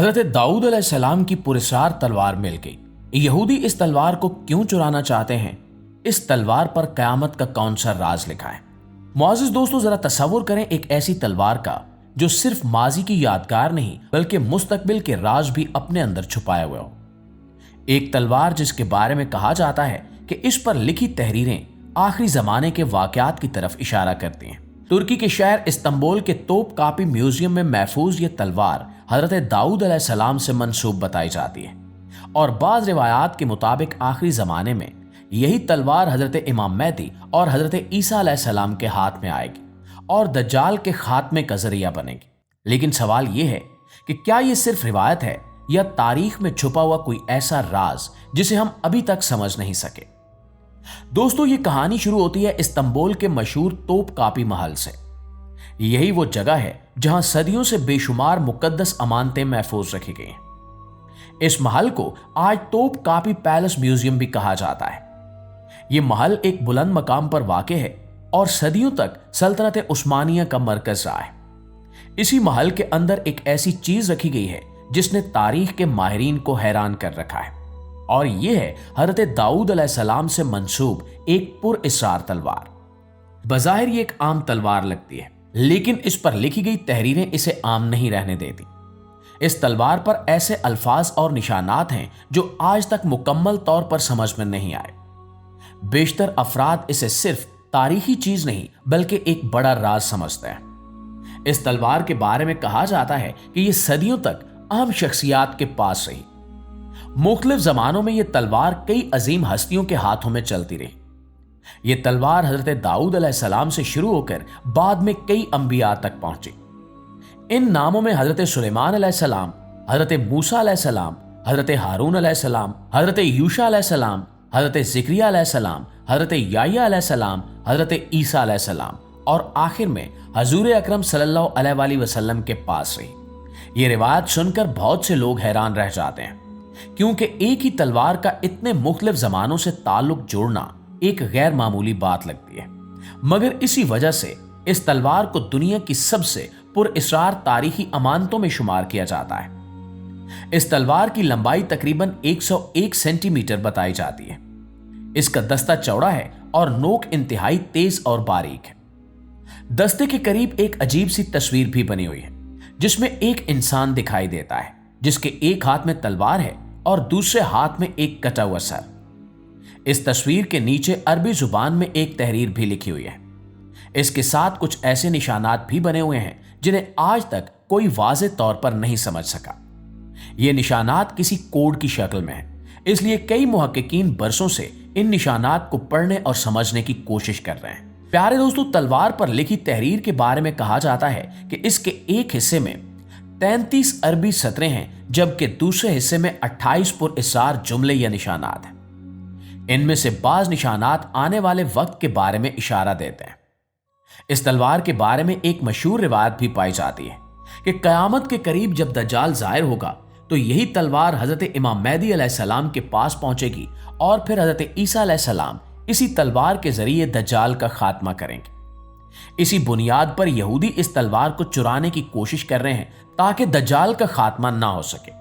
हजरत दाऊद अलैहिस्सलाम की पुरस्कार तलवार मिल गई। यहूदी इस तलवार को क्यों चुराना चाहते हैं? इस तलवार पर कयामत का कौन सा राज लिखा है? मुअज़्ज़िज़ दोस्तों, जरा तसव्वुर करें एक ऐसी तलवार का जो सिर्फ माजी की यादगार नहीं बल्कि मुस्तकबिल के राज भी अपने अंदर छुपाए हुए हो। एक तलवार जिसके बारे में कहा जाता है कि इस पर लिखी तहरीरें आखिरी जमाने के वाकयात की तरफ इशारा करती हैं। तुर्की के शहर इस्तांबुल के तोप कापी म्यूजियम में महफूज ये तलवार हजरत दाऊद अलैहिस्सलाम से मंसूब बताई जाती है और बाज़ रिवायात के मुताबिक आखिरी जमाने में यही तलवार हजरत इमाम मेहदी और हजरत ईसा अलैहिस्सलाम के हाथ में आएगी और दज्जाल के खात्मे का जरिया बनेगी। लेकिन सवाल यह है कि क्या यह सिर्फ रिवायत है या तारीख में छुपा हुआ कोई ऐसा राज जिसे हम अभी तक समझ नहीं सके? दोस्तों, ये कहानी शुरू होती है इस्तांबुल के मशहूर तोप कापी महल से। यही वो जगह है जहां सदियों से बेशुमार मुकद्दस अमानतें महफूज रखी गई हैं। इस महल को आज तोप कापी पैलेस म्यूजियम भी कहा जाता है। यह महल एक बुलंद मकाम पर वाक़ है और सदियों तक सल्तनत उस्मानिया का मरकज रहा है। इसी महल के अंदर एक ऐसी चीज रखी गई है जिसने तारीख के माहिरीन को हैरान कर रखा है और यह है हजरत दाऊद अलैहिस्सलाम से मंसूब एक पुरअसरार तलवार। बज़ाहिर ये एक आम तलवार लगती है, लेकिन इस पर लिखी गई तहरीरें इसे आम नहीं रहने देती। इस तलवार पर ऐसे अल्फाज और निशानात हैं जो आज तक मुकम्मल तौर पर समझ में नहीं आए। बेशतर अफराद इसे सिर्फ तारीखी चीज नहीं बल्कि एक बड़ा राज समझते हैं। इस तलवार के बारे में कहा जाता है कि यह सदियों तक अहम शख्सियात के पास रही। मुख्तलिफ जमानों में यह तलवार कई अजीम हस्तियों के हाथों में चलती रही। यह तलवार हजरत दाऊद अलैहिस्सलाम से शुरू होकर बाद में कई अंबिया तक पहुंची। इन नामों में हजरत सुलेमान अलैहिस्सलाम, हजरत मूसा अलैहिस्सलाम, हजरत हारून अलैहिस्सलाम, हजरत यूशा अलैहिस्सलाम, हजरत ज़िक्रिया अलैहिस्सलाम, हजरत याह्या अलैहिस्सलाम, हजरत ईसा अलैहिस्सलाम और आखिर में हजूर अकरम सल्लल्लाहु अलैहि वसल्लम के पास रही। ये रिवायत सुनकर बहुत से लोग हैरान रह जाते हैं, क्योंकि एक ही तलवार का इतने मुख्तलिफ जमानों से ताल्लुक जोड़ना एक गैर मामूली बात लगती है। मगर इसी वजह से इस तलवार को दुनिया की सबसे पुरअसरार तारीखी अमानतों में शुमार किया जाता है। इस तलवार की लंबाई तकरीबन 101 सेंटीमीटर बताई जाती है। इसका दस्ता चौड़ा है और नोक इंतहाई तेज और बारीक है। दस्ते के करीब एक अजीब सी तस्वीर भी बनी हुई है जिसमें एक इंसान दिखाई देता है जिसके एक हाथ में तलवार है और दूसरे हाथ में एक कटा हुआ सर। इस तस्वीर के नीचे अरबी जुबान में एक तहरीर भी लिखी हुई है। इसके साथ कुछ ऐसे निशानात भी बने हुए हैं जिन्हें आज तक कोई वाज़े तौर पर नहीं समझ सका। ये निशानात किसी कोड की शक्ल में है, इसलिए कई मुहक्किकीन बरसों से इन निशानात को पढ़ने और समझने की कोशिश कर रहे हैं। प्यारे दोस्तों, तलवार पर लिखी तहरीर के बारे में कहा जाता है कि इसके एक हिस्से में 33 अरबी सतरें हैं जबकि दूसरे हिस्से में 28 पुरअसरार जुमले या निशानात हैं। इनमें से बाज निशानात आने वाले वक्त के बारे में इशारा देते हैं। इस तलवार के बारे में एक मशहूर रिवायत भी पाई जाती है कि कयामत के करीब जब दज्जाल जाहिर होगा तो यही तलवार हजरत इमाम मेहदी अलैहिस्सलाम के पास पहुंचेगी और फिर हजरत ईसा अलैहिस्सलाम इसी तलवार के जरिए दज्जाल का खात्मा करेंगे। इसी बुनियाद पर यहूदी इस तलवार को चुराने की कोशिश कर रहे हैं ताकि दज्जाल का खात्मा ना हो सके।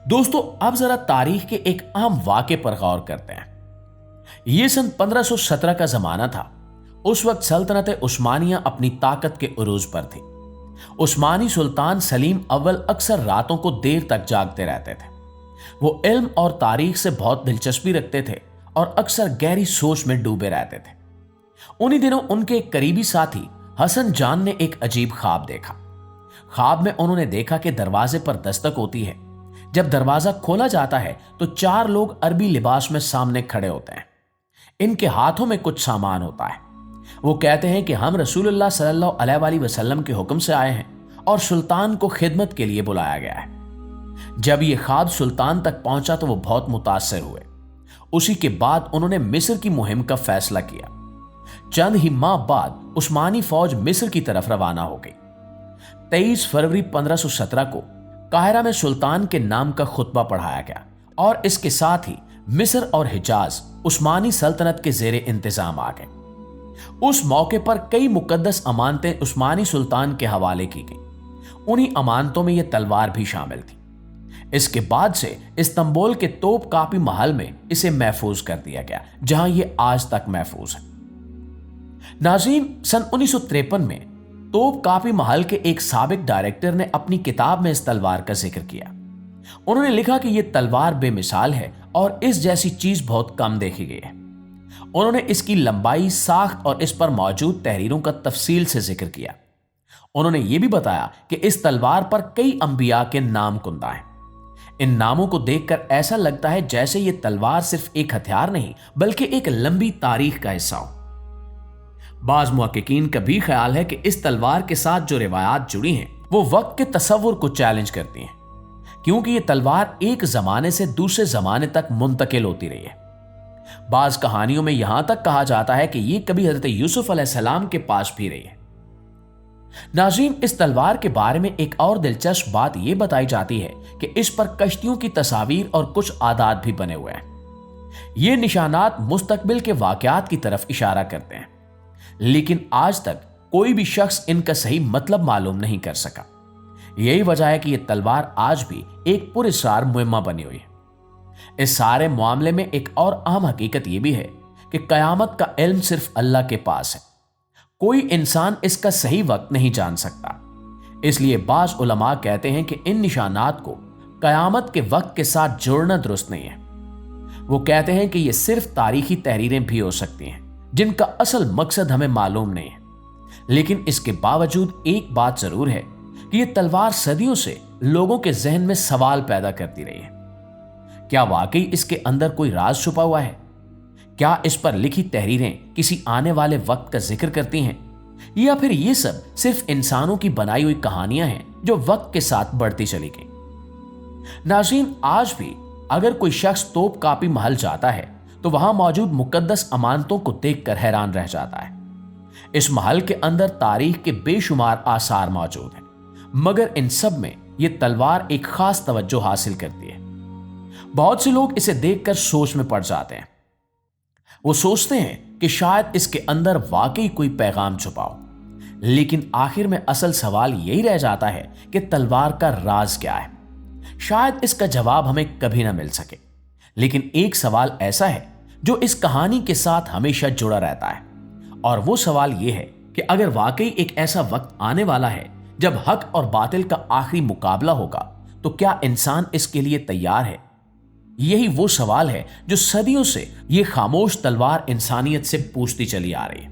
दोस्तों, अब जरा तारीख के एक अहम वाक़े पर गौर करते हैं। यह सन 1517 का जमाना था। उस वक्त सल्तनत उस्मानिया अपनी ताकत के उरूज पर थी। उस्मानी सुल्तान सलीम अव्वल अक्सर रातों को देर तक जागते रहते थे। वो इल्म और तारीख से बहुत दिलचस्पी रखते थे और अक्सर गहरी सोच में डूबे रहते थे। उन्हीं दिनों उनके एक करीबी साथी हसन जान ने एक अजीब ख्वाब देखा। ख्वाब में उन्होंने देखा कि दरवाजे पर दस्तक होती है। जब दरवाजा खोला जाता है तो 4 लोग अरबी लिबास में सामने खड़े होते हैं। इनके हाथों में कुछ सामान होता है। वो कहते हैं कि हम रसूलुल्लाह सल्लल्लाहु अलैहि वसल्लम के हुक्म से आए हैं और सुल्तान को खिदमत के लिए बुलाया गया है। जब ये ख्वाब सुल्तान तक पहुंचा तो वो बहुत मुतासिर हुए। उसी के बाद उन्होंने मिस्र की मुहिम का फैसला किया। चंद ही माह बाद उस्मानी फौज मिस्र की तरफ रवाना हो गई। 23 फरवरी 1517 को काहिरा में सुल्तान के नाम का खुतबा पढ़ाया गया और इसके साथ ही मिस्र और हिजाज उस्मानी सल्तनत के जेरे इंतजाम आ गए। उस मौके पर कई मुकद्दस अमानतें उस्मानी सुल्तान के हवाले की गई। उन्हीं अमानतों में यह तलवार भी शामिल थी। इसके बाद से इस्तांबुल के तोपकापी महल में इसे महफूज कर दिया गया, जहां ये आज तक महफूज है। नाज़रीन, सन 1953 में तोपकापी महल के एक साबिक डायरेक्टर ने अपनी किताब में इस तलवार का जिक्र किया। उन्होंने लिखा कि यह तलवार बेमिसाल है और इस जैसी चीज बहुत कम देखी गई है। उन्होंने इसकी लंबाई, साख्त और इस पर मौजूद तहरीरों का तफसील से जिक्र किया। उन्होंने यह भी बताया कि इस तलवार पर कई अंबिया के नाम कुंदा हैं। इन नामों को देखकर ऐसा लगता है जैसे यह तलवार सिर्फ एक हथियार नहीं बल्कि एक लंबी तारीख का हिस्सा हो। बाज मुहक्किकीन का भी ख्याल है कि इस तलवार के साथ जो रिवायात जुड़ी हैं वो वक्त के तसव्वुर को चैलेंज करती हैं, क्योंकि ये तलवार एक जमाने से दूसरे जमाने तक मुंतकिल होती रही है। बाज कहानियों में यहां तक कहा जाता है कि ये कभी हजरत यूसुफ अलैहिस्सलाम के पास भी रही है। नाज़रीन, इस तलवार के बारे में एक और दिलचस्प बात यह बताई जाती है कि इस पर कश्तियों की तस्वीर और कुछ आदात भी बने हुए हैं। ये निशानात मुस्तकबिल के वाकयात की तरफ इशारा करते हैं, लेकिन आज तक कोई भी शख्स इनका सही मतलब मालूम नहीं कर सका। यही वजह है कि यह तलवार आज भी एक पुरस्कार मुहिम्मा बनी हुई है। इस सारे मामले में एक और अहम हकीकत यह भी है कि कयामत का इल्म सिर्फ अल्लाह के पास है। कोई इंसान इसका सही वक्त नहीं जान सकता। इसलिए बाज़ उलमा कहते हैं कि इन निशानात को कयामत के वक्त के साथ जोड़ना दुरुस्त नहीं है। वो कहते हैं कि ये सिर्फ तारीखी तहरीरें भी हो सकती हैं जिनका असल मकसद हमें मालूम नहीं है। लेकिन इसके बावजूद एक बात जरूर है कि यह तलवार सदियों से लोगों के जहन में सवाल पैदा करती रही है। क्या वाकई इसके अंदर कोई राज छुपा हुआ है? क्या इस पर लिखी तहरीरें किसी आने वाले वक्त का जिक्र करती हैं, या फिर ये सब सिर्फ इंसानों की बनाई हुई कहानियां हैं जो वक्त के साथ बढ़ती चली गई? नाज़रीन, आज भी अगर कोई शख्स तोपकापी महल जाता है तो वहां मौजूद मुकद्दस अमानतों को देखकर हैरान रह जाता है। इस महल के अंदर तारीख के बेशुमार आसार मौजूद हैं, मगर इन सब में यह तलवार एक खास तवज्जो हासिल करती है। बहुत से लोग इसे देखकर सोच में पड़ जाते हैं। वो सोचते हैं कि शायद इसके अंदर वाकई कोई पैगाम छुपा हो, लेकिन आखिर में असल सवाल यही रह जाता है कि तलवार का राज क्या है। शायद इसका जवाब हमें कभी ना मिल सके, लेकिन एक सवाल ऐसा है जो इस कहानी के साथ हमेशा जुड़ा रहता है, और वो सवाल ये है कि अगर वाकई एक ऐसा वक्त आने वाला है जब हक और बातिल का आखिरी मुकाबला होगा, तो क्या इंसान इसके लिए तैयार है? यही वो सवाल है जो सदियों से ये खामोश तलवार इंसानियत से पूछती चली आ रही है।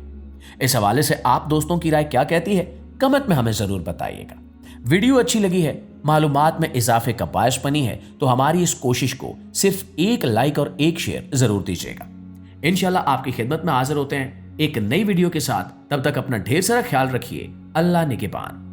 इस हवाले से आप दोस्तों की राय क्या कहती है? कमेंट में हमें जरूर बताइएगा। वीडियो अच्छी लगी है, मालूमात में इजाफे का बायस बनी है, तो हमारी इस कोशिश को सिर्फ एक लाइक और एक शेयर जरूर दीजिएगा। इंशाल्लाह आपकी खिदमत में हाजिर होते हैं एक नई वीडियो के साथ। तब तक अपना ढेर सारा ख्याल रखिए। अल्लाह निगहबान।